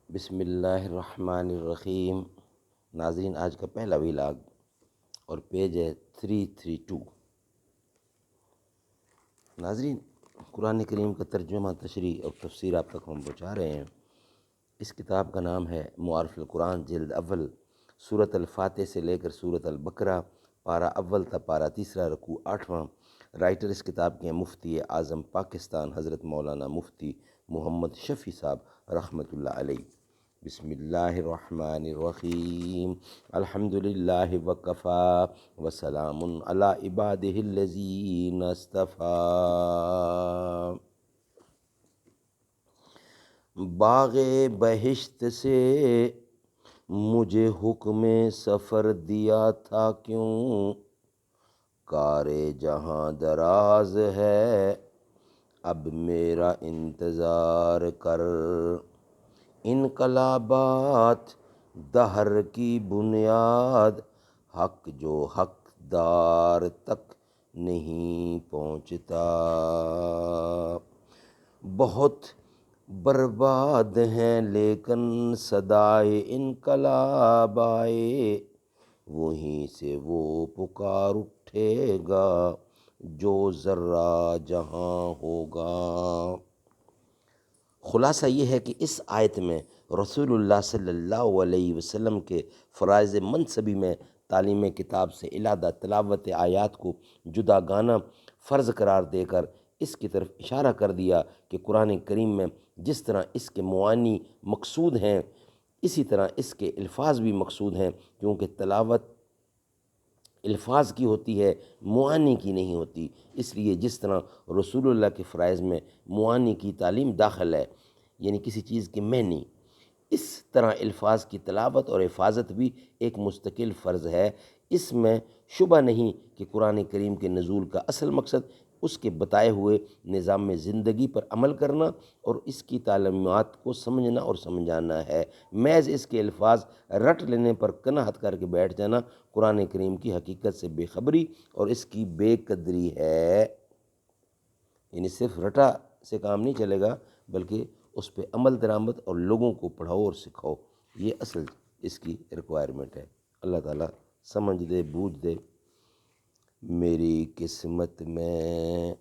بسم اللہ الرحمن الرحیم۔ ناظرین، آج کا پہلا ویلاگ اور پیج ہے 332۔ ناظرین، قرآن کریم کا ترجمہ، تشریح اور تفسیر آپ تک ہم پہنچا رہے ہیں۔ اس کتاب کا نام ہے معارف القرآن، جلد اول، سورۃ الفاتح سے لے کر سورۃ البقرہ، پارہ اول تا پارہ تیسرا، رکوع 8واں۔ رائٹر اس کتاب کے ہیں مفتی اعظم پاکستان حضرت مولانا مفتی محمد شفیع صاحب رحمۃ اللہ علیہ۔ بسم اللہ الرحمن الرحیم۔ الحمدللہ وکفیٰ وسلام علی عبادہ الذین اصطفیٰ۔ باغ بہشت سے مجھے حکم سفر دیا تھا کیوں، کار جہاں دراز ہے اب میرا انتظار کر۔ انقلابات دہر کی بنیاد، حق جو حقدار تک نہیں پہنچتا۔ بہت برباد ہیں لیکن صدائے انقلاب آئے، وہیں سے وہ پکار اٹھے گا جو ذرہ جہاں ہوگا۔ خلاصہ یہ ہے کہ اس آیت میں رسول اللہ صلی اللہ علیہ وسلم کے فرائض منصبی میں تعلیم کتاب سے علیحدہ تلاوت آیات کو جدا گانا فرض قرار دے کر اس کی طرف اشارہ کر دیا کہ قرآن کریم میں جس طرح اس کے معانی مقصود ہیں، اسی طرح اس کے الفاظ بھی مقصود ہیں، کیونکہ تلاوت الفاظ کی ہوتی ہے، معانی کی نہیں ہوتی۔ اس لیے جس طرح رسول اللہ کے فرائض میں معانی کی تعلیم داخل ہے، یعنی کسی چیز کے معنی، اس طرح الفاظ کی تلاوت اور حفاظت بھی ایک مستقل فرض ہے۔ اس میں شبہ نہیں کہ قرآن کریم کے نزول کا اصل مقصد اس کے بتائے ہوئے نظام زندگی پر عمل کرنا اور اس کی تعلیمات کو سمجھنا اور سمجھانا ہے۔ محض اس کے الفاظ رٹ لینے پر قناعت کر کے بیٹھ جانا قرآن کریم کی حقیقت سے بے خبری اور اس کی بے قدری ہے۔ یعنی صرف رٹا سے کام نہیں چلے گا، بلکہ اس پہ عمل درآمد اور لوگوں کو پڑھاؤ اور سکھاؤ، یہ اصل اس کی ریکوائرمنٹ ہے۔ اللہ تعالیٰ سمجھ دے، بوجھ دے۔ میری قسمت میں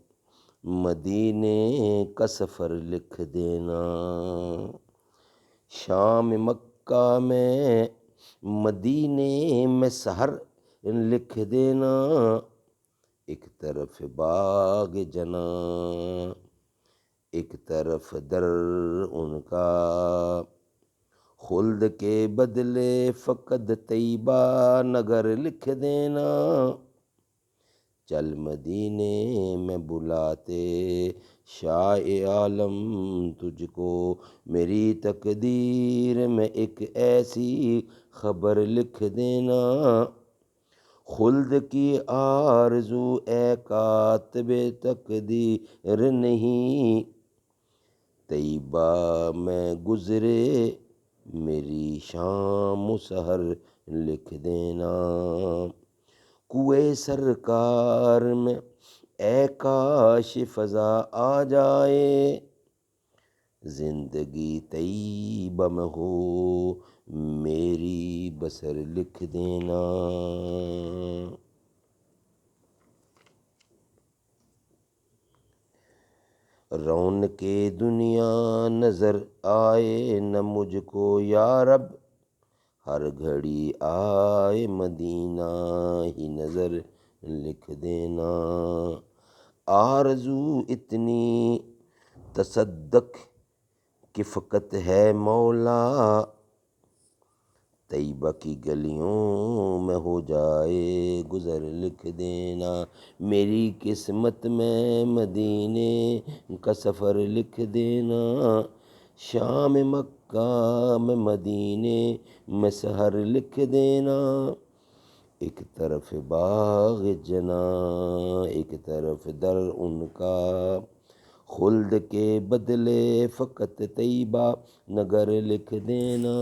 مدینے کا سفر لکھ دینا، شام مکہ میں مدینے میں سحر لکھ دینا۔ ایک طرف باغ جنا، ایک طرف در ان کا، خلد کے بدلے فقط طیبہ نگر لکھ دینا۔ چل مدینے میں بلاتے شاہ عالم تجھ کو، میری تقدیر میں ایک ایسی خبر لکھ دینا۔ خلد کی آرزو اے کاتب تقدیر نہیں، طیبہ میں گزرے میری شام و سحر لکھ دینا۔ کوئے سرکار میں اے کاش فضا آ جائے، زندگی طیبہ میں ہو میری بسر لکھ دینا۔ رونق دنیا نظر آئے نہ مجھ کو یا رب، ہر گھڑی آئے مدینہ ہی نظر لکھ دینا۔ آرزو اتنی تصدق کہ فقط ہے مولا، طیبہ کی گلیوں میں ہو جائے گزر لکھ دینا۔ میری قسمت میں مدینے کا سفر لکھ دینا، شام مکہ میں مدینے میں سحر لکھ دینا۔ ایک طرف باغ جنا، ایک طرف در ان کا، خلد کے بدلے فقط طیبہ نگر لکھ دینا۔